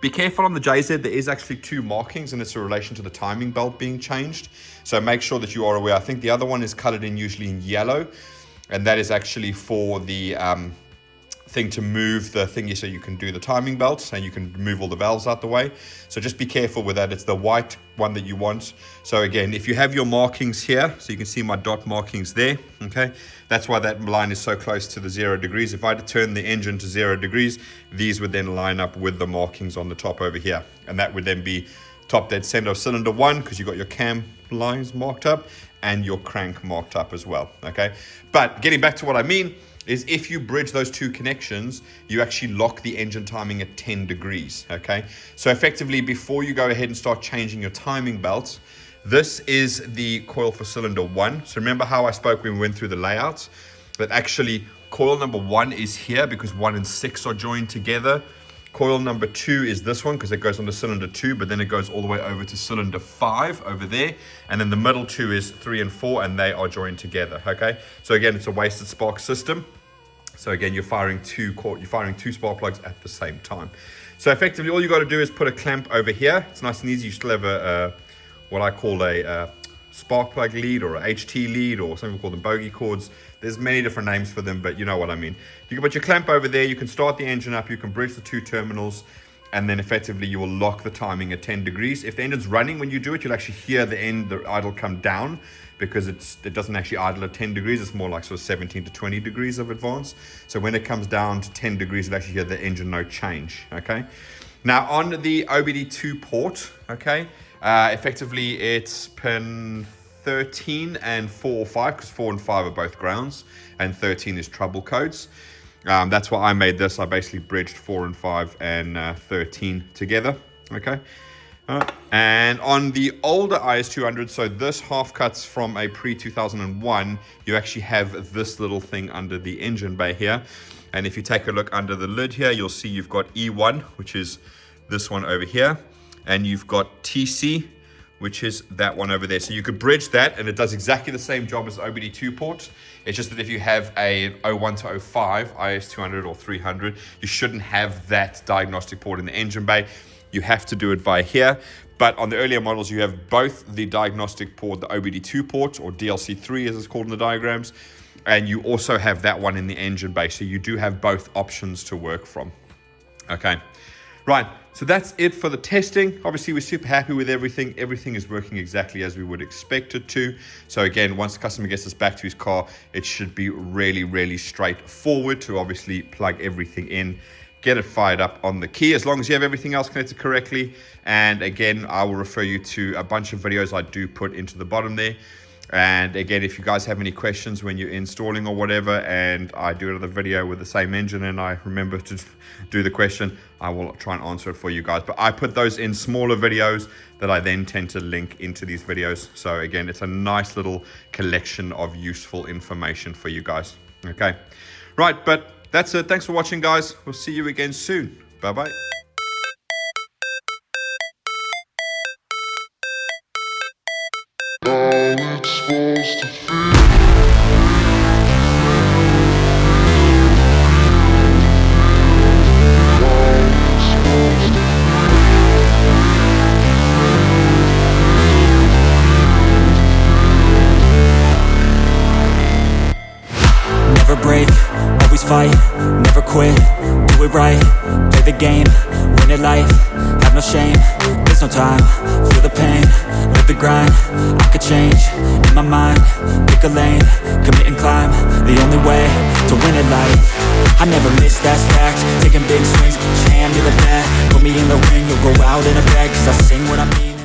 Be careful on the JZ, there is actually two markings, and it's in relation to the timing belt being changed. So make sure that you are aware. I think the other one is colored in usually in yellow, and that is actually for the thing to move the thingy so you can do the timing belt and you can move all the valves out the way. So just be careful with that. It's the white one that you want. So again, if you have your markings here, so you can see my dot markings there, okay? That's why that line is so close to the 0 degrees. If I turn the engine to 0 degrees, these would then line up with the markings on the top over here. And that would then be top dead center of cylinder 1 because you got your cam lines marked up and your crank marked up as well, okay? But getting back to what I mean is if you bridge those two connections, you actually lock the engine timing at 10 degrees, okay? So effectively, before you go ahead and start changing your timing belts, this is the coil for cylinder 1. So remember how I spoke when we went through the layouts? That actually coil number 1 is here because 1 and 6 are joined together. Coil number 2 is this one because it goes onto cylinder 2, but then it goes all the way over to cylinder 5 over there. And then the middle 2 is 3 and 4, and they are joined together, okay? So again, it's a wasted spark system. So again, you're firing two spark plugs at the same time. So effectively, all you got to do is put a clamp over here. It's nice and easy. You still have a what I call a spark plug lead or a HT lead, or some people call them bogey cords. There's many different names for them, but you know what I mean. You can put your clamp over there. You can start the engine up. You can bridge the two terminals, and then effectively you will lock the timing at 10 degrees. If the engine's running when you do it, you'll actually hear the idle come down because it doesn't actually idle at 10 degrees. It's more like sort of 17 to 20 degrees of advance. So when it comes down to 10 degrees, you'll actually hear the engine no change, okay? Now on the OBD2 port, okay, effectively it's pin 13 and 4 or 5 because 4 and 5 are both grounds and 13 is trouble codes. That's why I made this. I basically bridged 4 and 5 and 13 together, okay? And on the older IS200, so this half cuts from a pre-2001, you actually have this little thing under the engine bay here. And if you take a look under the lid here, you'll see you've got E1, which is this one over here. And you've got TC, which is that one over there. So you could bridge that, and it does exactly the same job as the OBD2 port. It's just that if you have a 01 to 05 IS200 or 300, you shouldn't have that diagnostic port in the engine bay. You have to do it via here. But on the earlier models, you have both the diagnostic port, the OBD2 port, or DLC3 as it's called in the diagrams, and you also have that one in the engine bay. So you do have both options to work from. Okay. Right, so that's it for the testing. Obviously, we're super happy with everything. Everything is working exactly as we would expect it to. So again, once the customer gets this back to his car, it should be really, really straightforward to obviously plug everything in, get it fired up on the key, as long as you have everything else connected correctly. And again, I will refer you to a bunch of videos I do put into the bottom there. And again, if you guys have any questions when you're installing or whatever, and I do another video with the same engine and I remember to do the question, I will try and answer it for you guys. But I put those in smaller videos that I then tend to link into these videos. So again, it's a nice little collection of useful information for you guys. Okay, right, but that's it. Thanks for watching, guys. We'll see you again soon. Bye-bye. Never break, always fight, never quit, do it right, play the game, win it life, have no shame, there's no time, feel the pain, live the grind, I could change, in my mind, pick a lane, commit and climb, the only way to win it life. I never miss that stack, taking big swings, jam to the bat, put me in the ring, you'll go out in a bag, cause I sing what I mean.